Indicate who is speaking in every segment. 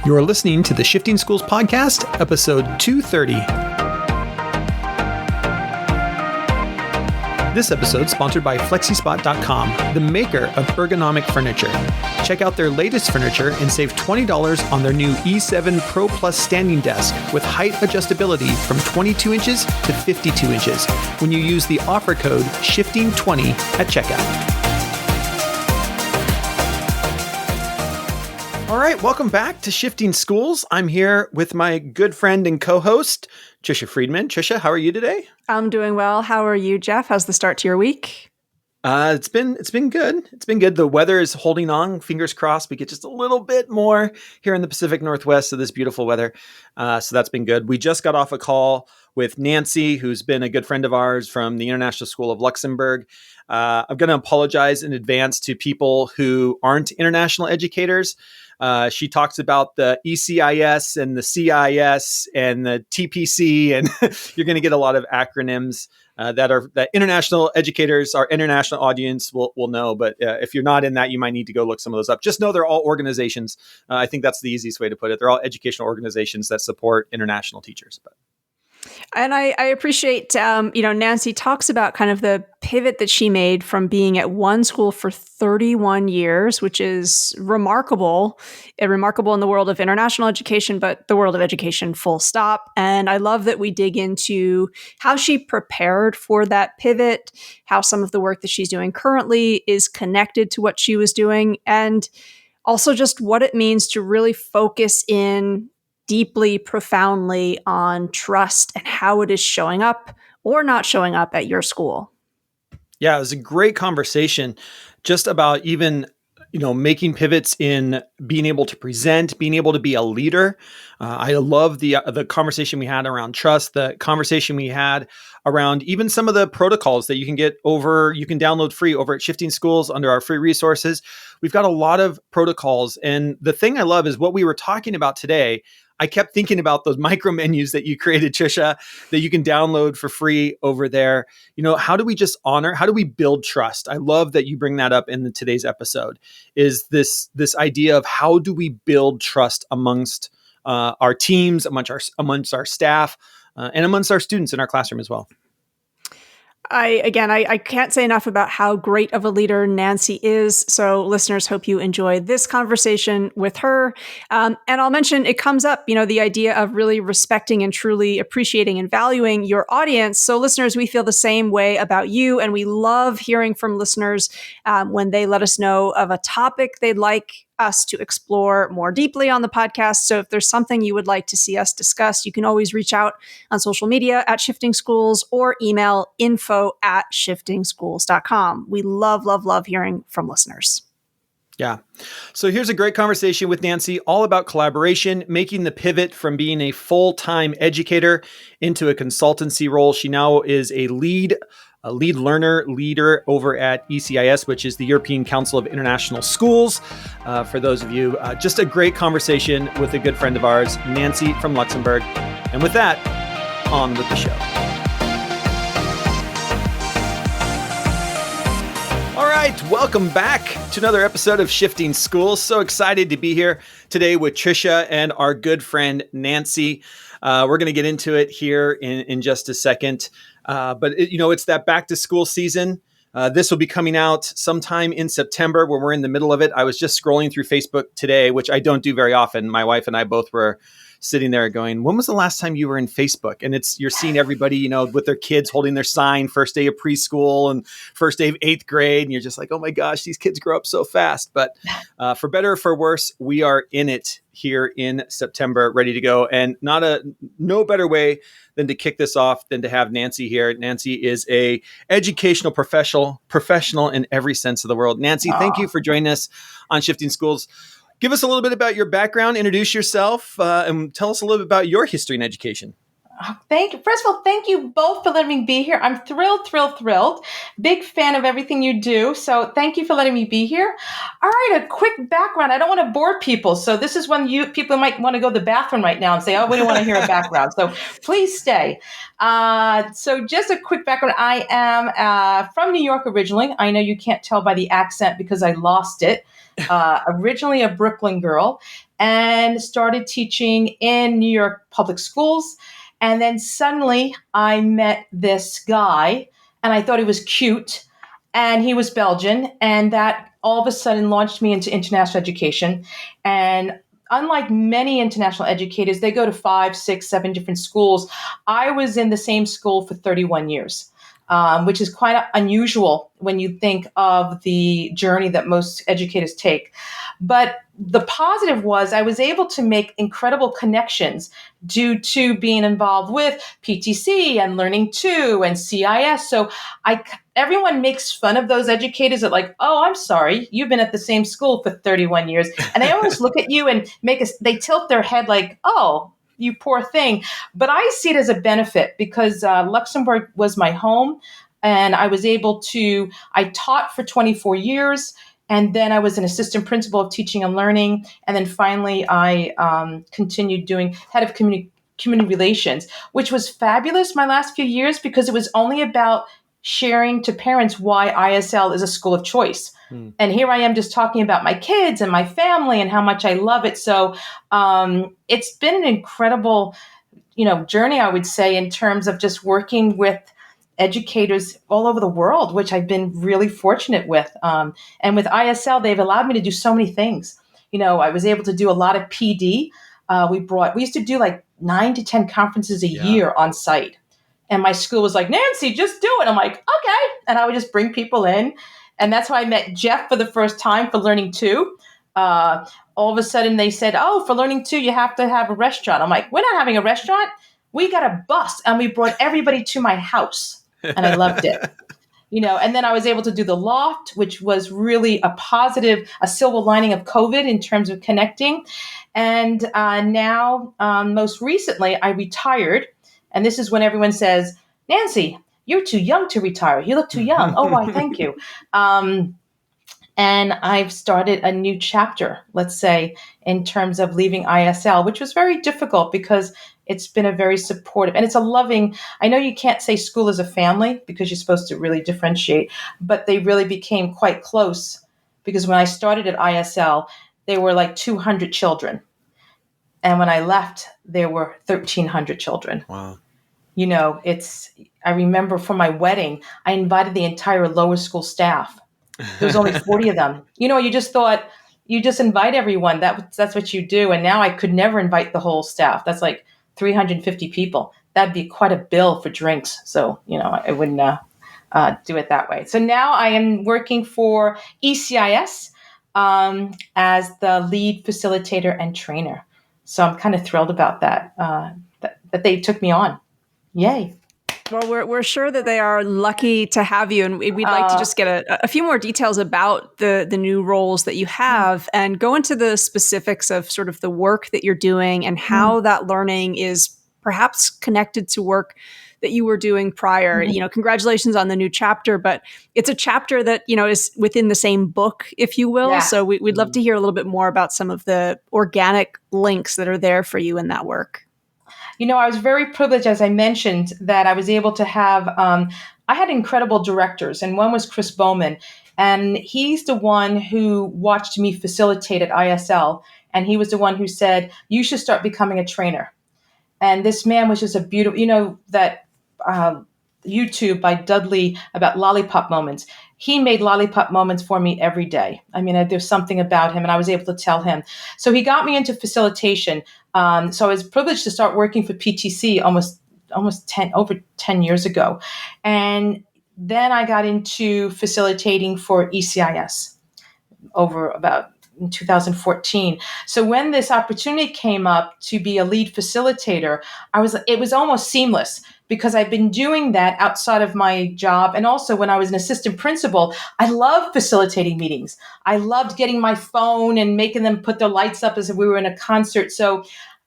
Speaker 1: You're listening to the Shifting Schools Podcast, episode 230. This episode is sponsored by Flexispot.com, the maker of ergonomic furniture. Check out their latest furniture and save $20 on their new E7 Pro Plus standing desk with height adjustability from 22 inches to 52 inches when you use the offer code SHIFTING20 at checkout. All right, welcome back to Shifting Schools. I'm here with my good friend and co-host, Trisha Friedman. Trisha, how are you today?
Speaker 2: I'm doing well. How are you, Jeff? How's the start to your week?
Speaker 1: It's been good. It's been good. The weather is holding on. Fingers crossed we get just a little bit more here in the Pacific Northwest of this beautiful weather. So that's been good. We just got off a call with Nancy, who's been a good friend of ours from the International School of Luxembourg. I'm going to apologize in advance to people who aren't international educators. She talks about the ECIS and the CIS and the TPC, and you're going to get a lot of acronyms that international educators, our international audience will know. But if you're not in that, you might need to go look some of those up. Just know they're all organizations. I think that's the easiest way to put it. They're all educational organizations that support international teachers.
Speaker 2: And I appreciate, Nancy talks about kind of the pivot that she made from being at one school for 31 years, which is remarkable in the world of international education, but the world of education full stop. And I love that we dig into how she prepared for that pivot, how some of the work that she's doing currently is connected to what she was doing, and also just what it means to really focus in deeply, profoundly on trust and how it is showing up or not showing up at your school.
Speaker 1: Yeah, it was a great conversation just about even, making pivots in being able to present, being able to be a leader. I love the conversation we had around trust, the conversation we had around even some of the protocols that you can download free over at Shifting Schools under our free resources. We've got a lot of protocols. And the thing I love is what we were talking about today. I kept thinking about those micro menus that you created, Trisha, that you can download for free over there. How do we build trust? I love that you bring that up in today's episode, is this idea of how do we build trust amongst our teams, amongst our staff, and amongst our students in our classroom as well.
Speaker 2: I can't say enough about how great of a leader Nancy is. So listeners, hope you enjoy this conversation with her. And I'll mention it comes up, the idea of really respecting and truly appreciating and valuing your audience. So listeners, we feel the same way about you. And we love hearing from listeners when they let us know of a topic they'd like us to explore more deeply on the podcast. So if there's something you would like to see us discuss, you can always reach out on social media at Shifting Schools or email info@shiftingschools.com. We love hearing from listeners.
Speaker 1: Yeah. So here's a great conversation with Nancy, all about collaboration, making the pivot from being a full-time educator into a consultancy role. She now is a leader over at ECIS, which is the European Council of International Schools. For those of you, just a great conversation with a good friend of ours, Nancy from Luxembourg. And with that, on with the show. All right, welcome back to another episode of Shifting Schools. So excited to be here today with Trisha and our good friend, Nancy. We're going to get into it here in just a second. But it's that back to school season. This will be coming out sometime in September when we're in the middle of it. I was just scrolling through Facebook today, which I don't do very often. My wife and I both were sitting there going, when was the last time you were in Facebook? And you're seeing everybody, with their kids holding their sign, first day of preschool and first day of 8th grade. And you're just like, oh my gosh, these kids grow up so fast. But for better or for worse, we are in it here in September, ready to go. And no better way than to kick this off than to have Nancy here. Nancy is a educational professional in every sense of the word. Nancy, thank you for joining us on Shifting Schools. Give us a little bit about your background, introduce yourself, and tell us a little bit about your history in education.
Speaker 3: Thank you. First of all, thank you both for letting me be here. I'm thrilled, thrilled, thrilled. Big fan of everything you do. So thank you for letting me be here. All right, a quick background. I don't want to bore people. So this is when people might want to go to the bathroom right now and say, oh, we don't want to hear a background. So please stay. So just a quick background. I am from New York originally. I know you can't tell by the accent because I lost it. Originally a Brooklyn girl, and started teaching in New York public schools. And then suddenly I met this guy and I thought he was cute, and he was Belgian. And that all of a sudden launched me into international education. And unlike many international educators, they go to 5, 6, 7 different schools. I was in the same school for 31 years. Which is quite unusual when you think of the journey that most educators take. But the positive was I was able to make incredible connections due to being involved with PTC and Learning 2 and CIS. So everyone makes fun of those educators that like, oh, I'm sorry, you've been at the same school for 31 years. And they always look at you and they tilt their head like, oh, you poor thing. But I see it as a benefit because Luxembourg was my home, and I taught for 24 years. And then I was an assistant principal of teaching and learning. And then finally, I continued doing head of community relations, which was fabulous my last few years because it was only about sharing to parents why ISL is a school of choice. And here I am just talking about my kids and my family and how much I love it. So it's been an incredible, journey, I would say, in terms of just working with educators all over the world, which I've been really fortunate with. And with ISL, they've allowed me to do so many things. I was able to do a lot of PD. We used to do like 9 to 10 conferences a year on site. And my school was like, Nancy, just do it. I'm like, okay. And I would just bring people in. And that's how I met Jeff for the first time for Learning 2. All of a sudden they said, oh, for Learning 2, you have to have a restaurant. I'm like, we're not having a restaurant. We got a bus and we brought everybody to my house. And I loved it. And then I was able to do the loft, which was really a silver lining of COVID in terms of connecting. And now, most recently, I retired. And this is when everyone says, Nancy, you're too young to retire. You look too young. Oh, why, thank you. And I've started a new chapter, let's say, in terms of leaving ISL, which was very difficult because it's been a very supportive, and it's a loving, I know you can't say school is a family because you're supposed to really differentiate, but they really became quite close because when I started at ISL, there were like 200 children. And when I left, there were 1,300 children.
Speaker 1: Wow.
Speaker 3: I remember for my wedding, I invited the entire lower school staff. There was only 40 of them. You just thought, you just invite everyone. That's what you do. And now I could never invite the whole staff. That's like 350 people. That'd be quite a bill for drinks. So, I wouldn't do it that way. So now I am working for ECIS as the lead facilitator and trainer. So I'm kind of thrilled about that, that they took me on. Yay.
Speaker 2: Well, we're sure that they are lucky to have you, and we'd like to just get a few more details about the new roles that you have, and go into the specifics of sort of the work that you're doing and how that learning is perhaps connected to work that you were doing prior. Congratulations on the new chapter, but it's a chapter that is within the same book, if you will. Yeah. So we'd love to hear a little bit more about some of the organic links that are there for you in that work.
Speaker 3: I was very privileged, as I mentioned, that I was able to have, I had incredible directors, and one was Chris Bowman, and he's the one who watched me facilitate at ISL, and he was the one who said, you should start becoming a trainer. And this man was just a beautiful, that YouTube by Dudley about lollipop moments. He made lollipop moments for me every day. I mean, there's something about him, and I was able to tell him. So he got me into facilitation. So I was privileged to start working for PTC almost over 10 years ago. And then I got into facilitating for ECIS over about in 2014. So when this opportunity came up to be a lead facilitator, it was almost seamless because I've been doing that outside of my job. And also when I was an assistant principal, I loved facilitating meetings. I loved getting my phone and making them put their lights up as if we were in a concert. So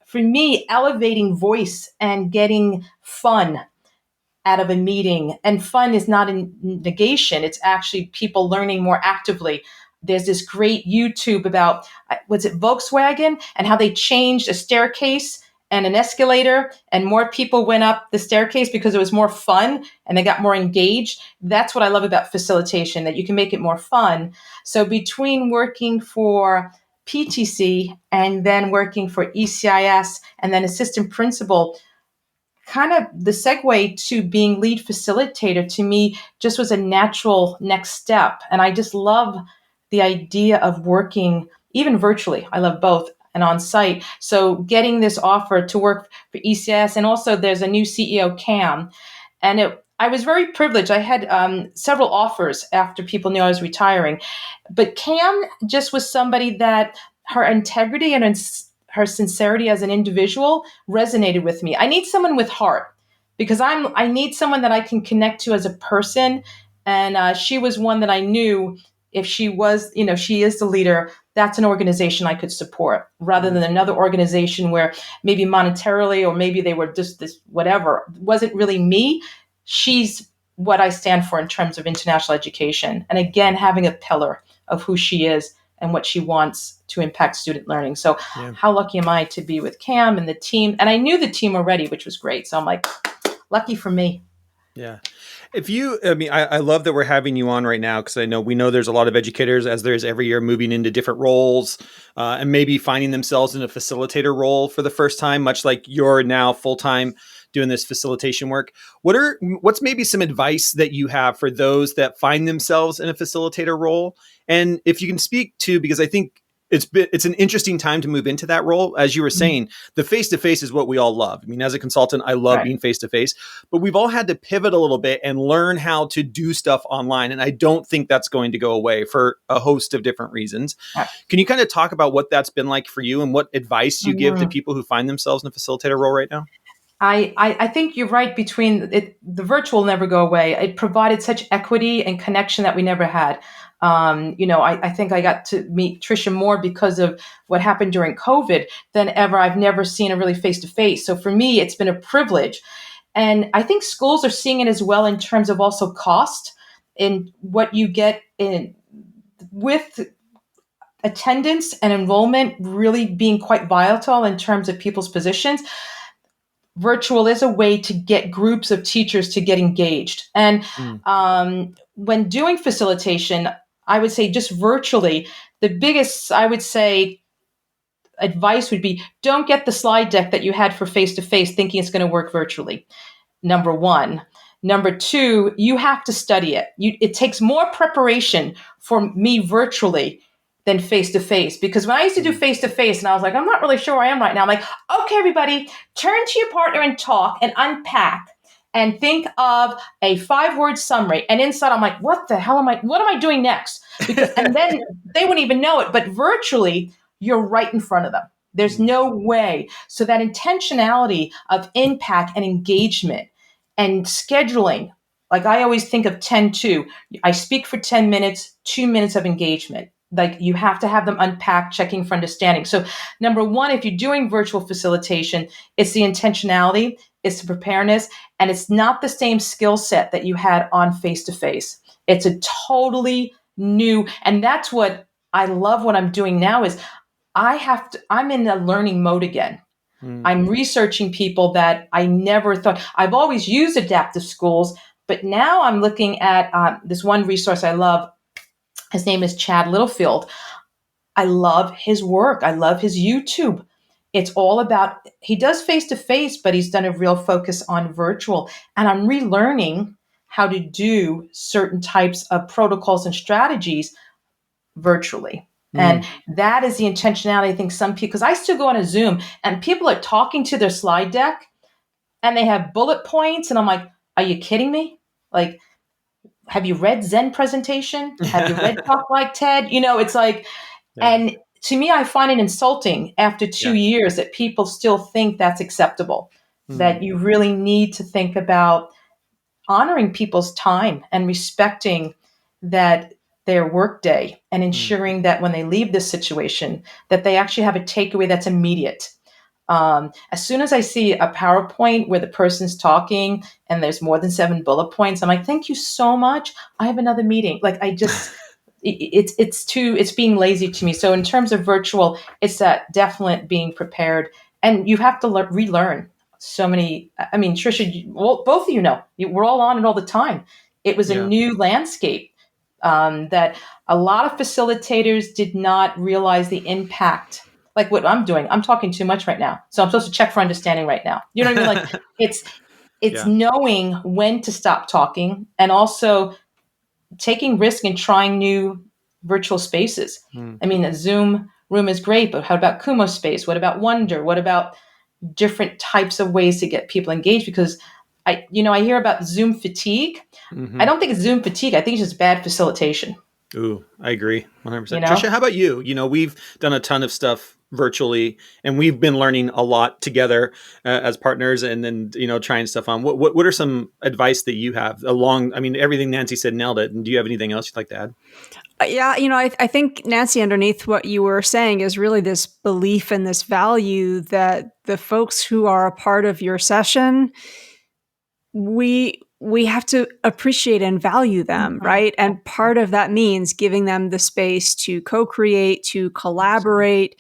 Speaker 3: for me, elevating voice and getting fun out of a meeting. And fun is not a negation. It's actually people learning more actively. There's this great YouTube about, was it Volkswagen, and how they changed a staircase and an escalator, and more people went up the staircase because it was more fun and they got more engaged. That's what I love about facilitation, that you can make it more fun. So between working for PTC and then working for ECIS and then assistant principal, kind of the segue to being lead facilitator to me just was a natural next step. And I just love the idea of working even virtually. I love both and on site. So getting this offer to work for ECS, and also there's a new CEO, Cam, and I was very privileged. I had several offers after people knew I was retiring, but Cam just was somebody that her integrity and her sincerity as an individual resonated with me. I need someone with heart because I need someone that I can connect to as a person. And she was one that I knew, if she was, she is the leader, that's an organization I could support rather than another organization where maybe monetarily or maybe they were just this whatever. It wasn't really me. She's what I stand for in terms of international education. And again, having a pillar of who she is and what she wants to impact student learning. So how lucky am I to be with Cam and the team? And I knew the team already, which was great. So I'm like, lucky for me.
Speaker 1: Yeah. I love that we're having you on right now, because we know there's a lot of educators, as there is every year, moving into different roles and maybe finding themselves in a facilitator role for the first time, much like you're now full-time doing this facilitation work. What's maybe some advice that you have for those that find themselves in a facilitator role? And if you can speak to, because I think it's an interesting time to move into that role. As you were saying, the face-to-face is what we all love. I mean, as a consultant, I love being face-to-face, but we've all had to pivot a little bit and learn how to do stuff online. And I don't think that's going to go away for a host of different reasons. Can you kind of talk about what that's been like for you and what advice you give to people who find themselves in a facilitator role right now?
Speaker 3: I think you're right. Between it, the virtual will never go away. It provided such equity and connection that we never had. I think I got to meet Tricia more because of what happened during COVID than ever. I've never seen her really face to face. So for me, it's been a privilege. And I think schools are seeing it as well in terms of also cost and what you get in with attendance and enrollment really being quite volatile in terms of people's positions. Virtual is a way to get groups of teachers to get engaged. And when doing facilitation, I would say just virtually, the biggest, I would say, advice would be don't get the slide deck that you had for face-to-face thinking it's going to work virtually. Number one. Number two, you have to study it. It takes more preparation for me virtually than face-to-face. Because when I used to do face-to-face and I was like, I'm not really sure where I am right now. I'm like, okay, everybody, turn to your partner and talk and unpack and think of a 5-word summary. And inside I'm like, what am I doing next? And then they wouldn't even know it. But virtually, you're right in front of them. There's no way. So that intentionality of impact and engagement and scheduling, like I always think of 10-2. I speak for 10 minutes, 2 minutes of engagement. Like you have to have them unpack, checking for understanding. So number one, if you're doing virtual facilitation, it's the intentionality, it's the preparedness, and it's not the same skill set that you had on face-to-face. It's a totally new, and that's what I love what I'm doing now is I'm in a learning mode again. I'm researching people that I never thought. I've always used adaptive schools, but now I'm looking at this one resource I love. His name is Chad Littlefield. I love his work. I love his YouTube. It's all about, he does face-to-face, but he's done a real focus on virtual. And I'm relearning how to do certain types of protocols and strategies virtually. And that is the intentionality. I think some people, because I still go on a Zoom and people are talking to their slide deck and they have bullet points. And I'm like, are you kidding me? Like, have you read Zen presentation? Have you read Talk Like TED? It's like, and to me, I find it insulting after 2 years that people still think that's acceptable, that you really need to think about honoring people's time and respecting that their workday and ensuring that when they leave this situation, that they actually have a takeaway that's immediate. As soon as I see a PowerPoint where the person's talking and there's more than 7 bullet points, I'm like, thank you so much. I have another meeting. Like I just, it's being lazy to me. So in terms of virtual, it's that definite being prepared, and you have to relearn so many. I mean, Trisha, both of you know, we're all on it all the time. It was a
Speaker 1: Yeah.
Speaker 3: new landscape that a lot of facilitators did not realize the impact. Like what I'm doing, I'm talking too much right now, so I'm supposed to check for understanding right now. You know what I mean? Like it's
Speaker 1: Yeah.
Speaker 3: knowing when to stop talking, and also taking risk and trying new virtual spaces.
Speaker 1: Mm.
Speaker 3: I mean, a Zoom room is great, but how about Kumo space? What about Wonder? What about different types of ways to get people engaged? Because I hear about Zoom fatigue. I
Speaker 1: Hmm.
Speaker 3: don't think it's Zoom fatigue. I think it's just bad facilitation.
Speaker 1: Ooh, I agree 100%.
Speaker 3: You
Speaker 1: Trisha,
Speaker 3: know?
Speaker 1: how about you? We've done a ton of stuff virtually, and we've been learning a lot together as partners, and then trying stuff on. What are some advice that you have along? I mean, everything Nancy said nailed it. And do you have anything else you'd like to add?
Speaker 2: Yeah, I think, Nancy, underneath what you were saying is really this belief and this value that the folks who are a part of your session, we have to appreciate and value them,
Speaker 3: Mhm.
Speaker 2: right? And part of that means giving them the space to co-create, to collaborate.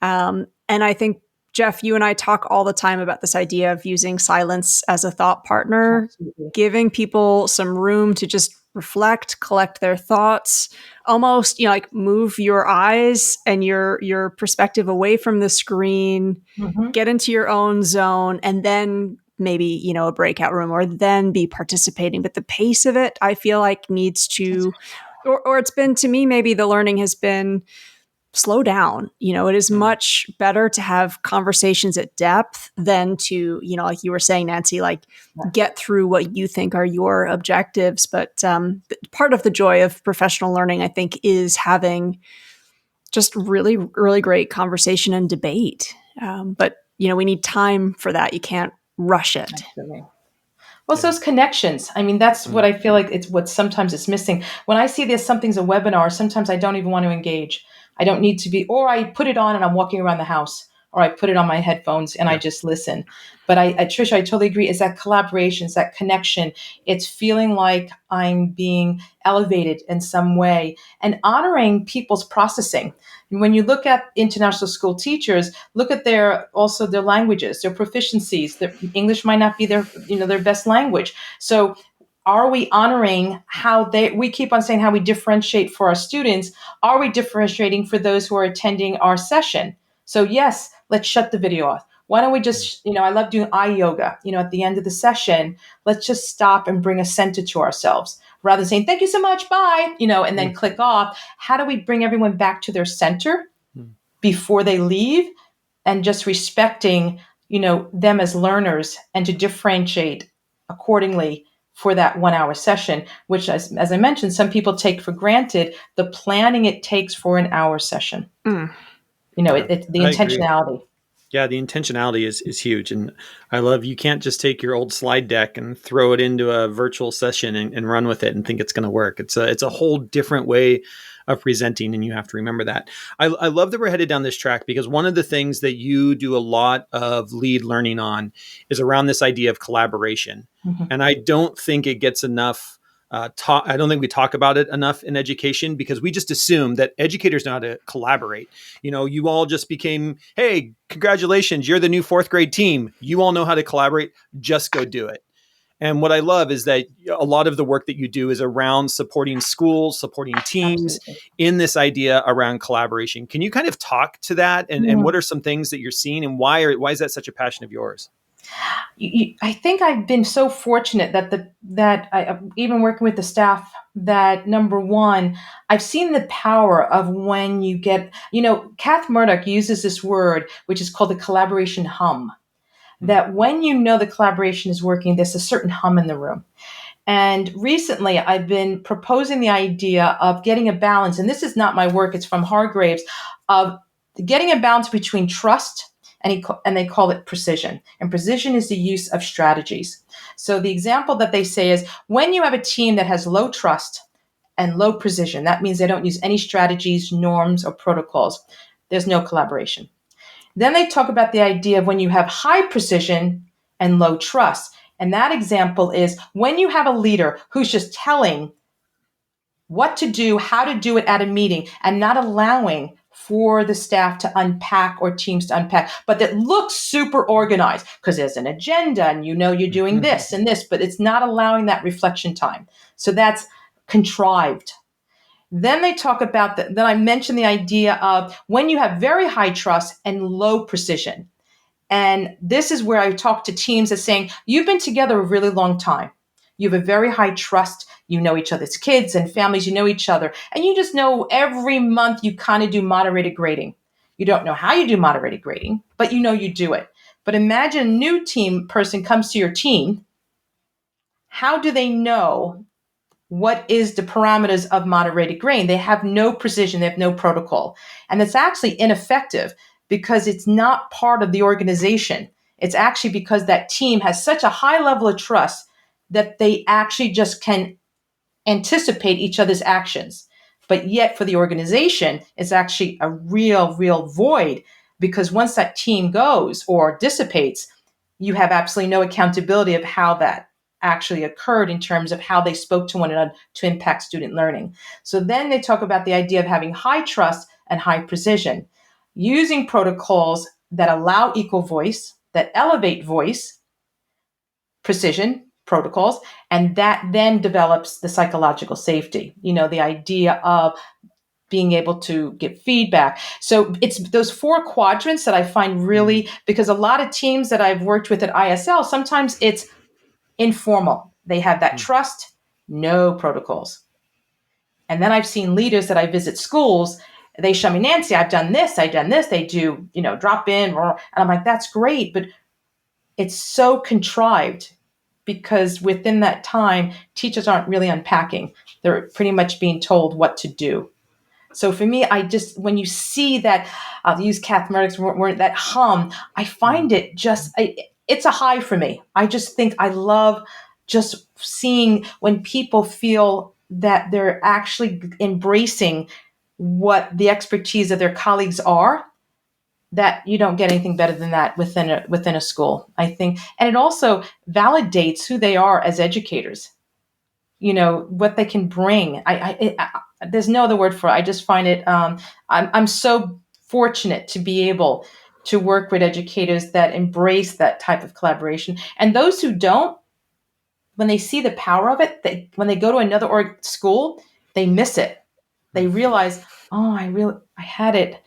Speaker 2: And I think, Jeff, you and I talk all the time about this idea of using silence as a thought partner,
Speaker 3: Absolutely.
Speaker 2: giving people some room to just reflect, collect their thoughts, almost, like move your eyes and your perspective away from the screen,
Speaker 3: Mhm.
Speaker 2: get into your own zone, and then maybe, a breakout room, or then be participating. But the pace of it, I feel like, needs to, or it's been, to me, maybe the learning has been, slow down. It is
Speaker 1: Mm.
Speaker 2: much better to have conversations at depth than to, like you were saying, Nancy, like get through what you think are your objectives. But part of the joy of professional learning, I think, is having just really, really great conversation and debate. But, we need time for that. You can't rush it.
Speaker 3: Absolutely. Well, it's
Speaker 1: Yeah.
Speaker 3: those connections. I mean, that's what
Speaker 1: Mm.
Speaker 3: I feel like it's what sometimes it's missing. When I see there's something's a webinar, sometimes I don't even want to engage. I don't need to be, or I put it on and I'm walking around the house, or I put it on my headphones and I
Speaker 1: Yeah.
Speaker 3: just listen. But Tricia, I totally agree. It's that collaboration, it's that connection. It's feeling like I'm being elevated in some way and honoring people's processing. And when you look at international school teachers, look at their languages, their proficiencies. Their English might not be their best language. So are we honoring how we keep on saying how we differentiate for our students? Are we differentiating for those who are attending our session? So yes, let's shut the video off. Why don't we just, I love doing eye yoga, at the end of the session, let's just stop and bring a center to ourselves rather than saying, thank you so much, bye, and then
Speaker 1: Mm.
Speaker 3: click off. How do we bring everyone back to their center
Speaker 1: Mm.
Speaker 3: before they leave, and just respecting, them as learners, and to differentiate accordingly for that 1 hour session, which as I mentioned, some people take for granted the planning it takes for an hour session.
Speaker 2: Mm.
Speaker 1: Yeah,
Speaker 3: It's the
Speaker 1: I agree.
Speaker 3: intentionality.
Speaker 1: Yeah, the intentionality is huge. And I love, you can't just take your old slide deck and throw it into a virtual session and run with it and think it's going to work. It's a whole different way of presenting, and you have to remember that. I love that we're headed down this track, because one of the things that you do a lot of lead learning on is around this idea of collaboration.
Speaker 3: Mhm.
Speaker 1: And I don't think it gets enough talk. I don't think we talk about it enough in education, because we just assume that educators know how to collaborate. You all just became, hey, congratulations, you're the new fourth grade team. You all know how to collaborate. Just go do it. And what I love is that a lot of the work that you do is around supporting schools, supporting teams
Speaker 3: Absolutely.
Speaker 1: in this idea around collaboration. Can you kind of talk to that? And what are some things that you're seeing, and why is that such a passion of yours?
Speaker 3: I think I've been so fortunate that I, even working with the staff, that number one, I've seen the power of when you get, Kath Murdoch uses this word, which is called the collaboration hum.
Speaker 1: Hmm.
Speaker 3: That when the collaboration is working, there's a certain hum in the room. And recently, I've been proposing the idea of getting a balance, and this is not my work, it's from Hargraves, of getting a balance between trust and they call it precision. And precision is the use of strategies. So the example that they say is when you have a team that has low trust and low precision, that means they don't use any strategies, norms, or protocols. There's no collaboration. Then they talk about the idea of when you have high precision and low trust. And that example is when you have a leader who's just telling what to do, how to do it at a meeting, and not allowing for the staff to unpack or teams to unpack, but that looks super organized because there's an agenda and you're doing this and this, but it's not allowing that reflection time. So that's contrived. Then they talk about then I mentioned the idea of when you have very high trust and low precision. And this is where I talk to teams as saying, you've been together a really long time. You have a very high trust. You know each other's kids and families. You know each other. And you just know every month you kind of do moderated grading. You don't know how you do moderated grading, but you know you do it. But imagine a new team person comes to your team. How do they know what is the parameters of moderated grading? They have no precision. They have no protocol. And it's actually ineffective because it's not part of the organization. It's actually because that team has such a high level of trust that they actually just can anticipate each other's actions. But yet for the organization, it's actually a real void because once that team goes or dissipates, you have absolutely no accountability of how that actually occurred in terms of how they spoke to one another to impact student learning. So then they talk about the idea of having high trust and high precision, using protocols that allow equal voice, that elevate voice, precision protocols, and that then develops the psychological safety, the idea of being able to get feedback. So it's those four quadrants that I find really, because a lot of teams that I've worked with at ISL, sometimes it's informal. They have that trust, no protocols. And then I've seen leaders that I visit schools, they show me, Nancy, I've done this. They do, drop in, and I'm like, that's great. But it's so contrived because within that time, teachers aren't really unpacking. They're pretty much being told what to do. So for me, when you see that, I'll use Kath Murdoch's word, that hum, I find it it's a high for me. I just think I love just seeing when people feel that they're actually embracing what the expertise of their colleagues are, that you don't get anything better than that within a school, I think. And it also validates who they are as educators, what they can bring. There's no other word for it. I just find it, I'm so fortunate to be able to work with educators that embrace that type of collaboration. And those who don't, when they see the power of it, when they go to another school, they miss it. They realize, oh, I had it,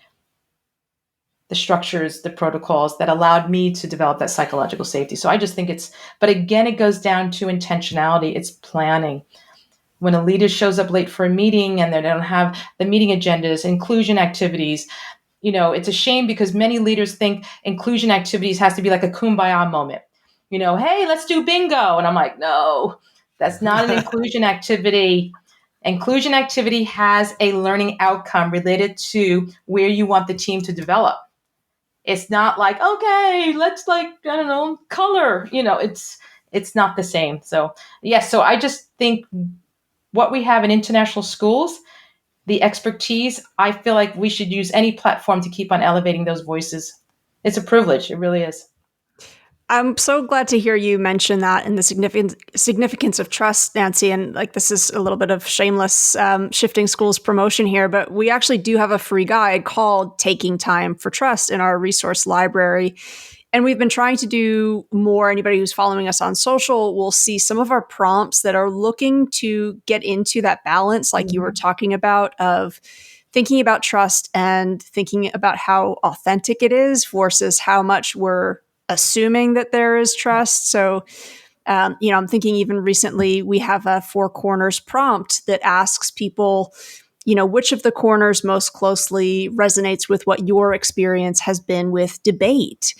Speaker 3: the structures, the protocols that allowed me to develop that psychological safety. So I just think but again, it goes down to intentionality. It's planning. When a leader shows up late for a meeting and they don't have the meeting agendas, inclusion activities, it's a shame because many leaders think inclusion activities has to be like a kumbaya moment. Hey, let's do bingo. And I'm like, no, that's not an inclusion activity. Inclusion activity has a learning outcome related to where you want the team to develop. It's not like, okay, let's color, it's not the same. So yes, so I just think what we have in international schools, the expertise, I feel like we should use any platform to keep on elevating those voices. It's a privilege. It really is.
Speaker 2: I'm so glad to hear you mention that and the significance of trust, Nancy. And this is a little bit of shameless shifting schools promotion here, but we actually do have a free guide called Taking Time for Trust in our resource library. And we've been trying to do more. Anybody who's following us on social will see some of our prompts that are looking to get into that balance, like you were talking about, of thinking about trust and thinking about how authentic it is versus how much we're assuming that there is trust. So, I'm thinking even recently we have a 4 corners prompt that asks people, which of the corners most closely resonates with what your experience has been with debate?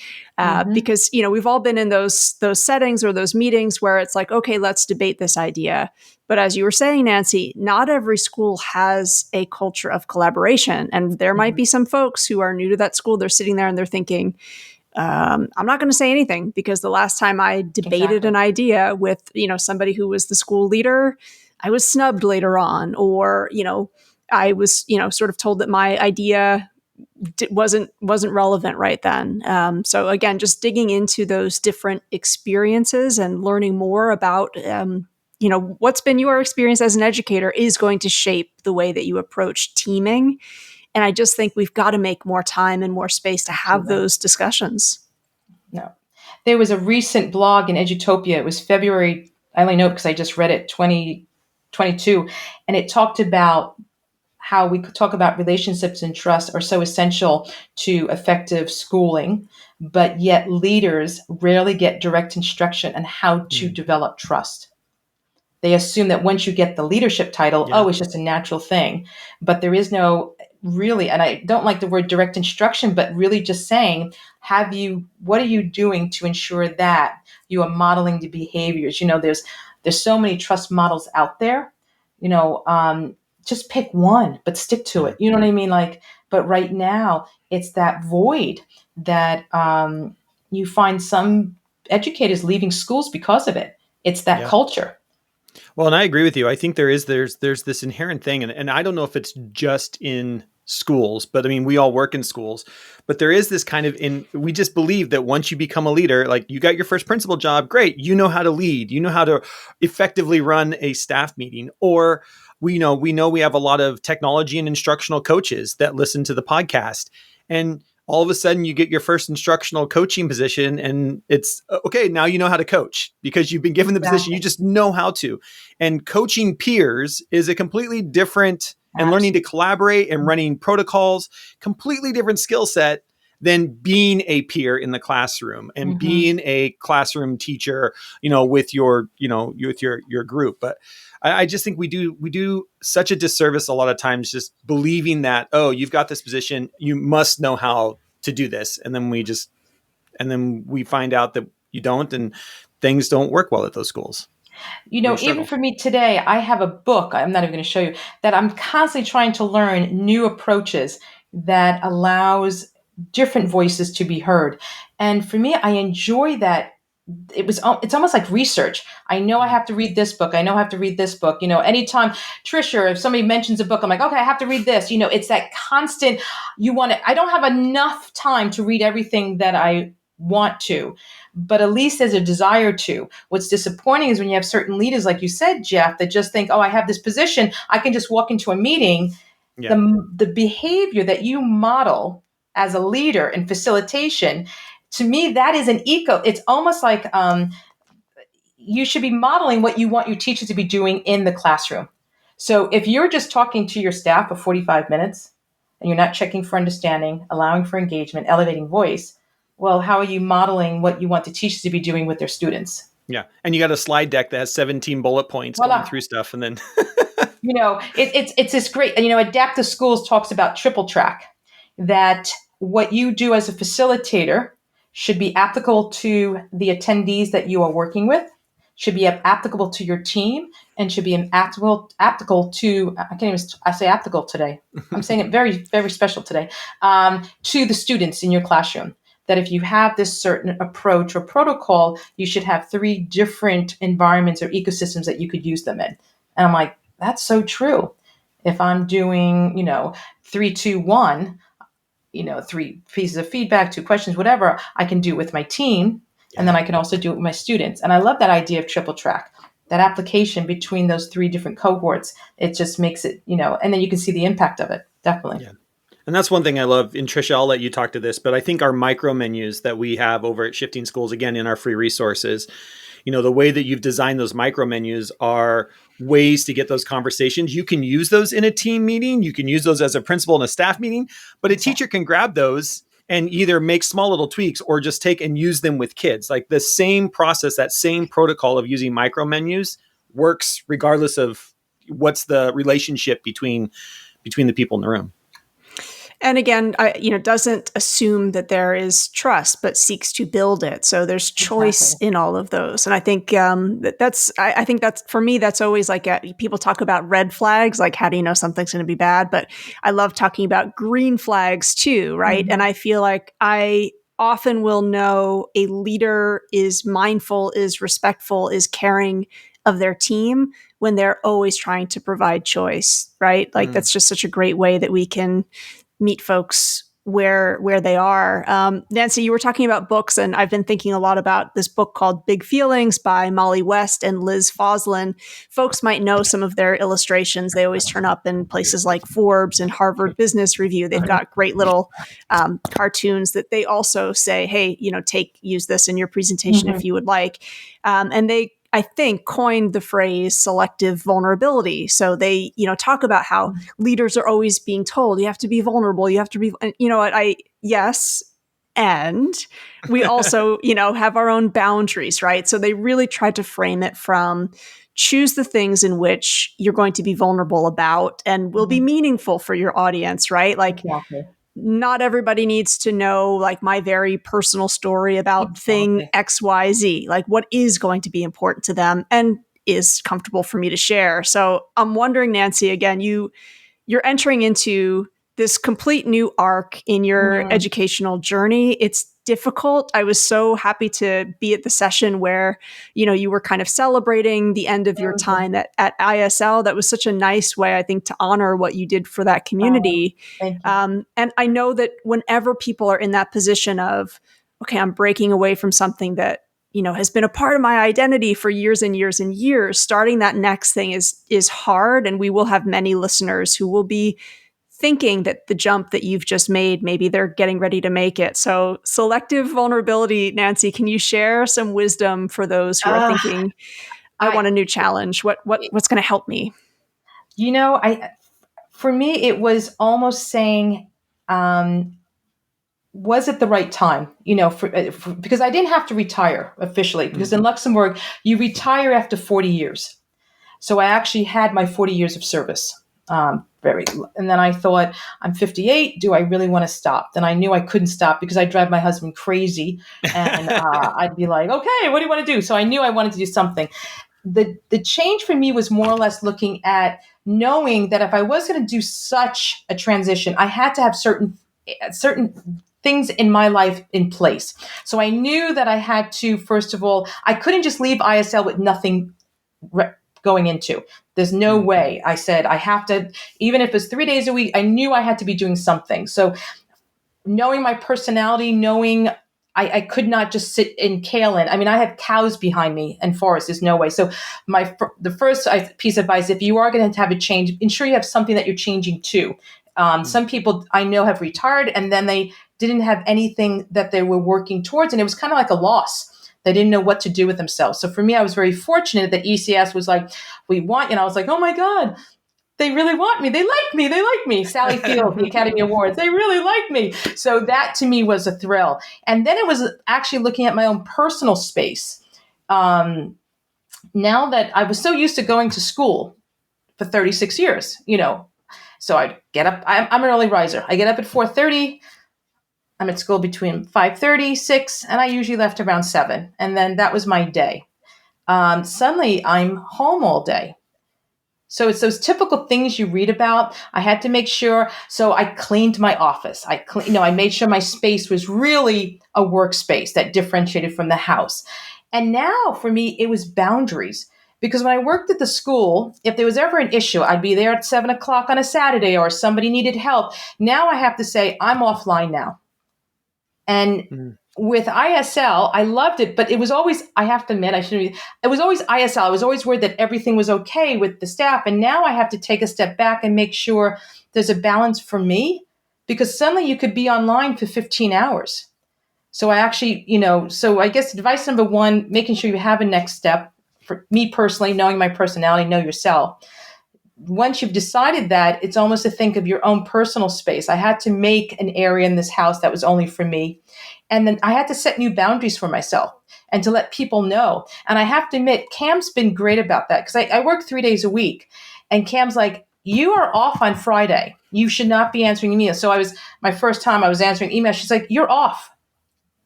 Speaker 2: Because, we've all been in those settings or those meetings where it's like, okay, let's debate this idea. But as you were saying, Nancy, not every school has a culture of collaboration. And there might be some folks who are new to that school. They're sitting there and they're thinking, I'm not going to say anything because the last time I debated an idea with, somebody who was the school leader, I was snubbed later on, or, I was, sort of told that my idea wasn't relevant right then. So again, just digging into those different experiences and learning more about what's been your experience as an educator is going to shape the way that you approach teaming. And I just think we've got to make more time and more space to have those discussions.
Speaker 3: No. There was a recent blog in Edutopia. It was February, I only know because I just read it, 2022, and it talked about how we could talk about relationships and trust are so essential to effective schooling, but yet leaders rarely get direct instruction on how to develop trust. They assume that once you get the leadership title,
Speaker 1: Yeah.
Speaker 3: it's just a natural thing. But there is no really, and I don't like the word direct instruction, but really just saying, what are you doing to ensure that you are modeling the behaviors? There's so many trust models out there, just pick one, but stick to it. You know what I mean? But right now it's that void that you find some educators leaving schools because of it. It's that culture.
Speaker 1: Well, and I agree with you. I think there's this inherent thing, and I don't know if it's just in schools, but I mean, we all work in schools, but there is this kind of we just believe that once you become a leader, like you got your first principal job, great. You know how to lead, you know how to effectively run a staff meeting, or we know we have a lot of technology and instructional coaches that listen to the podcast, and all of a sudden you get your first instructional coaching position and it's okay. Now you know how to coach because you've been given the position. You just know how to, and coaching peers is a completely different and learning to collaborate and running protocols, completely different skill set than being a peer in the classroom and being a classroom teacher, with your group. But I just think we do such a disservice a lot of times just believing that, oh, you've got this position, you must know how to do this. And then we find out that you don't, and things don't work well at those schools.
Speaker 3: Even for me today, I have a book, I'm not even going to show you, that I'm constantly trying to learn new approaches that allows different voices to be heard. And for me, I enjoy that. It's almost like research. I know I have to read this book. I know I have to read this book. Anytime Trisha, if somebody mentions a book, I'm like, okay, I have to read this. It's that constant, I don't have enough time to read everything that I want to, but at least there's a desire to. What's disappointing is when you have certain leaders, like you said, Jeff, that just think, oh, I have this position, I can just walk into a meeting. Yeah. The behavior that you model as a leader in facilitation, to me, that is it's almost like you should be modeling what you want your teachers to be doing in the classroom. So if you're just talking to your staff for 45 minutes and you're not checking for understanding, allowing for engagement, elevating voice, well, how are you modeling what you want the teachers to be doing with their students?
Speaker 1: Yeah. And you got a slide deck that has 17 bullet points going through stuff. And then,
Speaker 3: it's this great, Adaptive Schools talks about triple track, that what you do as a facilitator should be applicable to the attendees that you are working with, should be applicable to your team, and should be applicable to, I say applicable today. I'm saying it very, very special today, to the students in your classroom. That if you have this certain approach or protocol, you should have 3 different environments or ecosystems that you could use them in. And I'm like, that's so true. If I'm doing, 3, 2, 1, 3 pieces of feedback, 2 questions, whatever, I can do it with my team. Yeah. And then I can also do it with my students. And I love that idea of triple track, that application between those 3 different cohorts. It just makes it, and then you can see the impact of it. Definitely.
Speaker 1: Yeah. And that's one thing I love. And Trisha, I'll let you talk to this, but I think our micro menus that we have over at Shifting Schools, again, in our free resources, the way that you've designed those micro menus are ways to get those conversations. You can use those in a team meeting. You can use those as a principal in a staff meeting, but a teacher can grab those and either make small little tweaks or just take and use them with kids. Like the same process, that same protocol of using micro menus works regardless of what's the relationship between the people in the room.
Speaker 2: And again, doesn't assume that there is trust, but seeks to build it. So there's choice in all of those. And I think that's for me, that's always like people talk about red flags, like how do you know something's going to be bad? But I love talking about green flags too, right? Mm-hmm. And I feel like I often will know a leader is mindful, is respectful, is caring of their team when they're always trying to provide choice, right? Like that's just such a great way that we can meet folks where they are. Nancy, you were talking about books, and I've been thinking a lot about this book called Big Feelings by Molly West and Liz Foslin. Folks might know some of their illustrations. They always turn up in places like Forbes and Harvard Business Review. They've got great little cartoons that they also say, hey, use this in your presentation if you would like. And they, I think, coined the phrase selective vulnerability. So they, talk about how leaders are always being told, you have to be vulnerable. You have to be, yes. And we also, have our own boundaries, right? So they really tried to frame it from choose the things in which you're going to be vulnerable about and will be meaningful for your audience, right? Like,
Speaker 3: Exactly.
Speaker 2: not everybody needs to know like my very personal story about thing XYZ, like what is going to be important to them and is comfortable for me to share. So I'm wondering, Nancy, again, you're entering into this complete new arc in your educational journey. It's difficult. I was so happy to be at the session where, you were kind of celebrating the end of your time at ISL. That was such a nice way, I think, to honor what you did for that community.
Speaker 3: Thank you.
Speaker 2: And I know that whenever people are in that position of, okay, I'm breaking away from something that, has been a part of my identity for years and years and years, starting that next thing is hard. And we will have many listeners who will be thinking that the jump that you've just made, maybe they're getting ready to make it. So selective vulnerability, Nancy, can you share some wisdom for those who are thinking, I want a new challenge? What's going to help me?
Speaker 3: For me, it was almost saying, was it the right time? Because I didn't have to retire officially, because in Luxembourg, you retire after 40 years. So I actually had my 40 years of service. And then I thought, I'm 58. Do I really want to stop? Then I knew I couldn't stop because I'd drive my husband crazy, and I'd be like, okay, what do you want to do? So I knew I wanted to do something. The change for me was more or less looking at knowing that if I was going to do such a transition, I had to have certain things in my life in place. So I knew that I had to, first of all, I couldn't just leave ISL with nothing going into. There's no way. I said, I have to, even if it's 3 days a week, I knew I had to be doing something. So knowing my personality, knowing I could not just sit in Kalen. I mean, I have cows behind me and forest. There's no way. So the first piece of advice, if you are going to have a change, ensure you have something that you're changing to. Some people I know have retired and then they didn't have anything that they were working towards. And it was kind of like a loss. They didn't know what to do with themselves. So for me, I was very fortunate that ECS was like, we want you. And I was like, oh my God, they really want me. They like me. They like me. Sally Field, the Academy Awards. They really like me. So that to me was a thrill. And then it was actually looking at my own personal space. Now that I was so used to going to school for 36 years, so I'd get up. I'm an early riser. I get up at 4:30. I'm at school between 5:30, 6, and I usually left around 7. And then that was my day. Suddenly, I'm home all day. So it's those typical things you read about. I had to make sure. So I cleaned my office. I made sure my space was really a workspace that differentiated from the house. And now for me, it was boundaries. Because when I worked at the school, if there was ever an issue, I'd be there at 7 o'clock on a Saturday or somebody needed help. Now I have to say, I'm offline now. And with ISL, I loved it, but it was always, I have to admit, it was always ISL. I was always worried that everything was okay with the staff. And now I have to take a step back and make sure there's a balance for me, because suddenly you could be online for 15 hours. So I actually, so I guess advice number one, making sure you have a next step. For me personally, knowing my personality, know yourself. Once you've decided that, it's almost to think of your own personal space. I had to make an area in this house that was only for me. And then I had to set new boundaries for myself and to let people know. And I have to admit, Cam's been great about that, because I work 3 days a week. And Cam's like, you are off on Friday. You should not be answering emails. So my first time I was answering emails, she's like, you're off.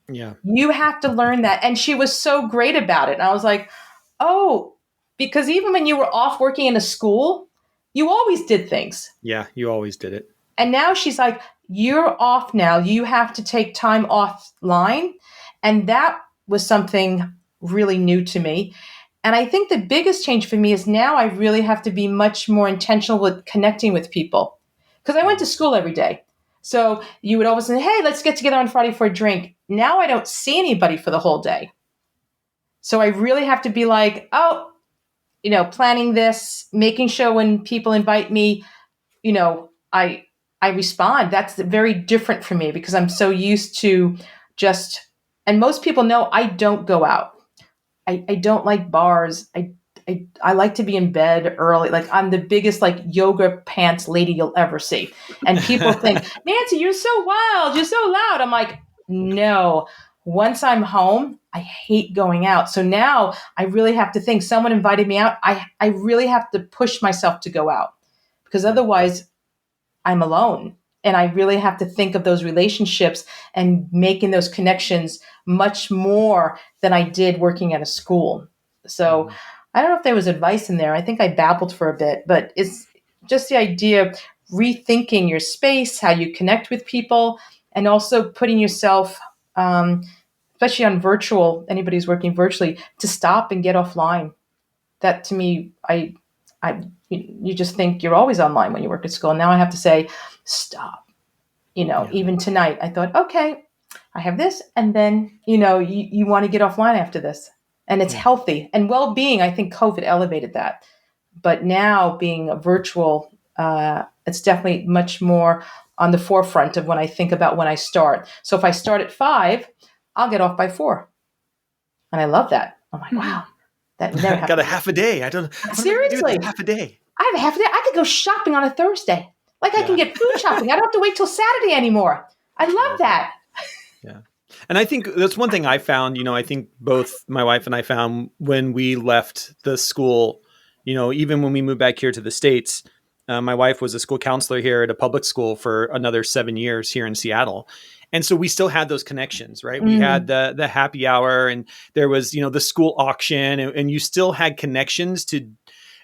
Speaker 1: Yeah.
Speaker 3: You have to learn that. And she was so great about it. And I was like, oh, because even when you were off working in a school, you always did things.
Speaker 1: Yeah, you always did it.
Speaker 3: And now she's like, you're off now. You have to take time offline. And that was something really new to me. And I think the biggest change for me is now I really have to be much more intentional with connecting with people, because I went to school every day. So you would always say, hey, let's get together on Friday for a drink. Now I don't see anybody for the whole day. So I really have to be like, oh, planning this, making sure when people invite me, I respond. That's very different for me because I'm so used to just, and most people know I don't go out. I don't like bars. I like to be in bed early. Like I'm the biggest like yoga pants lady you'll ever see. And people think, Nancy, you're so wild. You're so loud. I'm like, no. Once I'm home, I hate going out. So now I really have to think someone invited me out. I really have to push myself to go out because otherwise I'm alone. And I really have to think of those relationships and making those connections much more than I did working at a school. So I don't know if there was advice in there. I think I babbled for a bit, but it's just the idea of rethinking your space, how you connect with people, and also putting yourself, especially on virtual, anybody who's working virtually, to stop and get offline. That to me, you just think you're always online when you work at school. Now I have to say, stop. Even tonight, I thought, okay, I have this. And then, you want to get offline after this. And it's healthy and well-being. I think COVID elevated that. But now being a virtual, it's definitely much more on the forefront of when I think about when I start. So if I start at 5, I'll get off by 4. And I love that. I'm like, wow, that never happened.
Speaker 1: Got a half a day. I don't
Speaker 3: Seriously.
Speaker 1: do half a day.
Speaker 3: I have a half a day. I could go shopping on a Thursday. Like I can get food shopping. I don't have to wait till Saturday anymore. I love that.
Speaker 1: Yeah. And I think that's one thing I found, I think both my wife and I found when we left the school, even when we moved back here to the States, my wife was a school counselor here at a public school for another 7 years here in Seattle. And so we still had those connections, right? We had the happy hour and there was, the school auction and you still had connections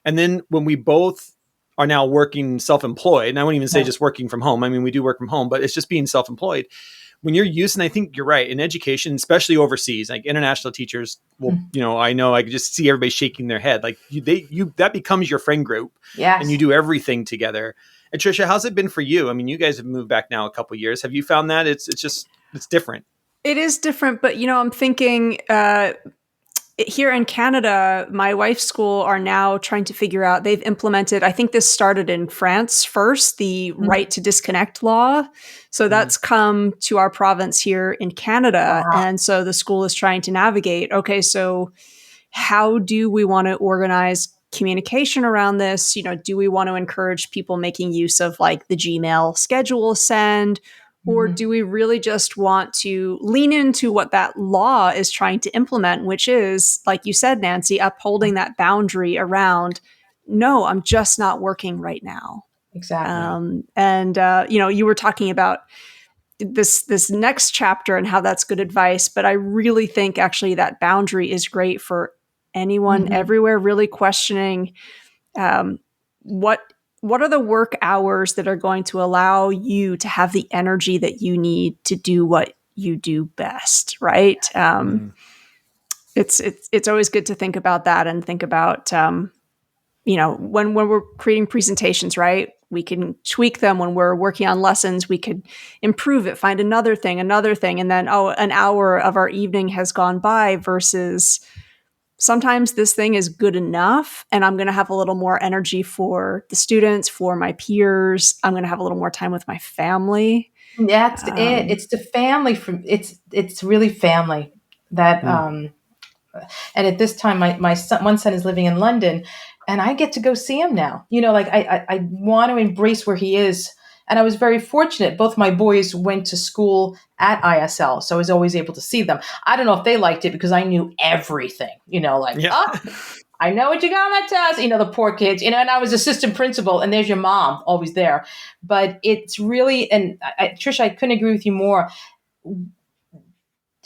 Speaker 1: and then when we both are now working self-employed, and I wouldn't even say just working from home. I mean, we do work from home, but it's just being self-employed. When you're used, and I think you're right, in education, especially overseas, like international teachers will, I know I can just see everybody shaking their head. Like that becomes your friend group.
Speaker 3: Yes.
Speaker 1: And you do everything together. And Tricia, how's it been for you? I mean, you guys have moved back now a couple of years. Have you found that it's different?
Speaker 2: It is different, but I'm thinking, here in Canada, my wife's school are now trying to figure out, they've implemented, I think this started in France first, the right to disconnect law. So that's come to our province here in Canada.
Speaker 3: Wow.
Speaker 2: And so the school is trying to navigate, okay, so how do we want to organize communication around this? Do we want to encourage people making use of like the Gmail schedule send? Or do we really just want to lean into what that law is trying to implement, which is, like you said, Nancy, upholding that boundary around, no, I'm just not working right now.
Speaker 3: Exactly.
Speaker 2: You were talking about this next chapter and how that's good advice, but I really think actually that boundary is great for anyone everywhere, really questioning what are the work hours that are going to allow you to have the energy that you need to do what you do best, right? It's always good to think about that and think about, when we're creating presentations, right? We can tweak them. When we're working on lessons, we could improve it, find another thing. And then, an hour of our evening has gone by versus sometimes this thing is good enough and I'm going to have a little more energy for the students, for my peers. I'm going to have a little more time with my family.
Speaker 3: That's it. It's the family it's really family that, and at this time, my son, one son is living in London and I get to go see him now. I want to embrace where he is. And I was very fortunate. Both my boys went to school at ISL, so I was always able to see them. I don't know if they liked it because I knew everything, I know what you got on that test, the poor kids, and I was assistant principal and there's your mom always there. But it's really, and Tricia, I couldn't agree with you more.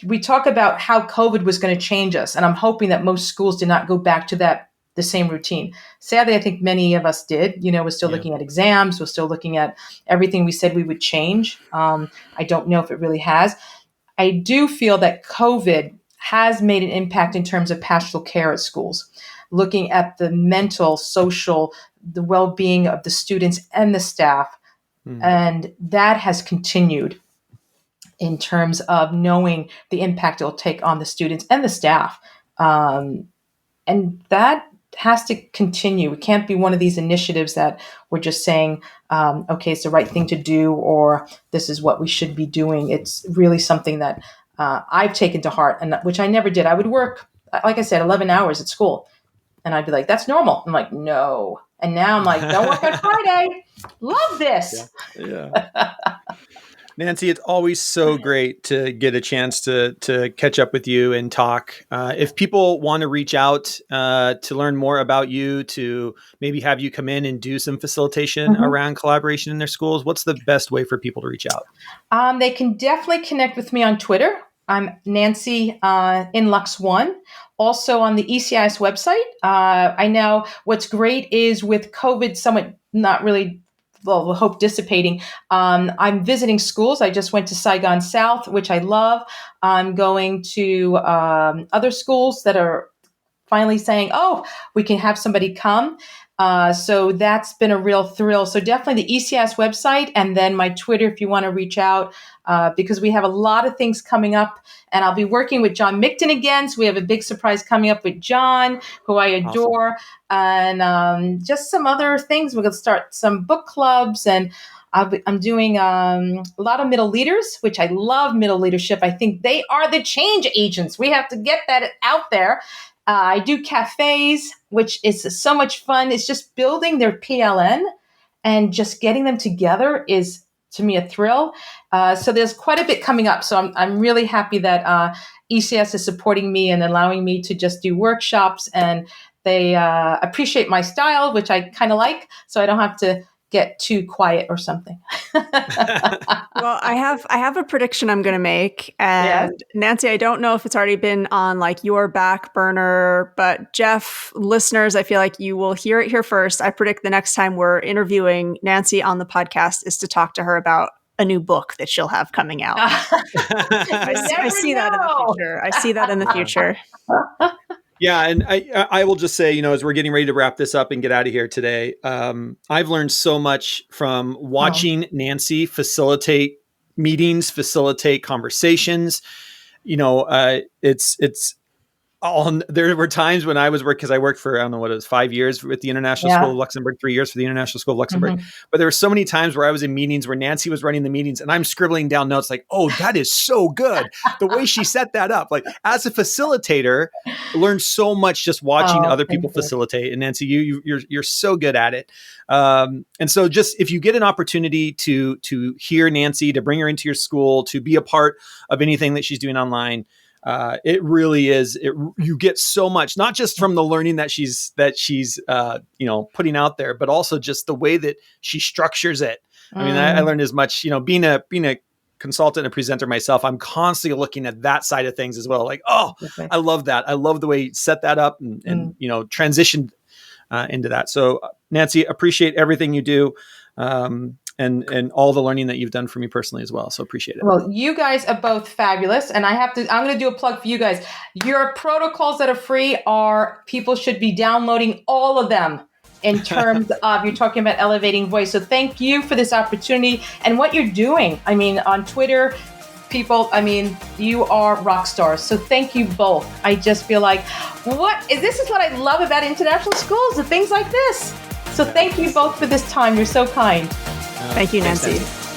Speaker 3: We talk about how COVID was going to change us, and I'm hoping that most schools did not go back to the same routine. Sadly, I think many of us did. We're still looking at exams. We're still looking at everything we said we would change. I don't know if it really has. I do feel that COVID has made an impact in terms of pastoral care at schools, looking at the mental, social, the well-being of the students and the staff. And that has continued in terms of knowing the impact it will take on the students and the staff. And that has to continue. It can't be one of these initiatives that we're just saying, okay, it's the right thing to do, or this is what we should be doing. It's really something that I've taken to heart, and which I never did. I would work, like I said, 11 hours at school, and I'd be like, that's normal. I'm like, no. And now I'm like, don't work on Friday. Love this.
Speaker 1: Yeah. Nancy, it's always so great to get a chance to catch up with you and talk. If people want to reach out to learn more about you, to maybe have you come in and do some facilitation around collaboration in their schools, what's the best way for people to reach out?
Speaker 3: They can definitely connect with me on Twitter. I'm Nancy in Lux1. Also on the ECIS website. I know what's great is with COVID somewhat not really, well, hope dissipating. I'm visiting schools. I just went to Saigon South, which I love. I'm going to other schools that are finally saying, oh, we can have somebody come. So that's been a real thrill. So definitely the ECIS website, and then my Twitter if you want to reach out, because we have a lot of things coming up. And I'll be working with John Micton again. So we have a big surprise coming up with John, who I adore. Awesome. And just some other things. We're going to start some book clubs, and I'm doing a lot of middle leaders, which I love middle leadership. I think they are the change agents. We have to get that out there. I do cafes, which is so much fun. It's just building their PLN and just getting them together is, to me, a thrill. So there's quite a bit coming up. So I'm really happy that ECS is supporting me and allowing me to just do workshops. And they appreciate my style, which I kind of like. So I don't have to get too quiet or something.
Speaker 2: Well, I have a prediction I'm going to make. And yes. Nancy, I don't know if it's already been on like your back burner, but Jeff, listeners, I feel like you will hear it here first. I predict the next time we're interviewing Nancy on the podcast is to talk to her about a new book that she'll have coming out. I see that in the future. I see that in the future.
Speaker 1: Yeah. And I will just say, as we're getting ready to wrap this up and get out of here today, I've learned so much from watching Nancy facilitate meetings, facilitate conversations. There were times when I was working, because I worked for, I don't know what it was, 5 years with the International School of Luxembourg, 3 years for the International School of Luxembourg. But there were so many times where I was in meetings where Nancy was running the meetings and I'm scribbling down notes like, oh, that is so good. The way she set that up, like as a facilitator, I learned so much just watching other people facilitate. And Nancy, you're so good at it. And so just, if you get an opportunity to hear Nancy, to bring her into your school, to be a part of anything that she's doing online, it really is. You get so much, not just from the learning that she's putting out there, but also just the way that she structures it. I mean, I learned as much, being a consultant and presenter myself, I'm constantly looking at that side of things as well. Like, I love that. I love the way you set that up and transitioned into that. So Nancy, appreciate everything you do. And all the learning that you've done for me personally as well. So appreciate it.
Speaker 3: Well, you guys are both fabulous. And I'm going to do a plug for you guys. Your protocols that are free people should be downloading all of them in terms of, you're talking about elevating voice. So thank you for this opportunity and what you're doing. I mean, on Twitter, people, you are rock stars. So thank you both. I just feel like, this is what I love about international schools, and things like this. So thank you both for this time. You're so kind.
Speaker 2: Thank you, Nancy.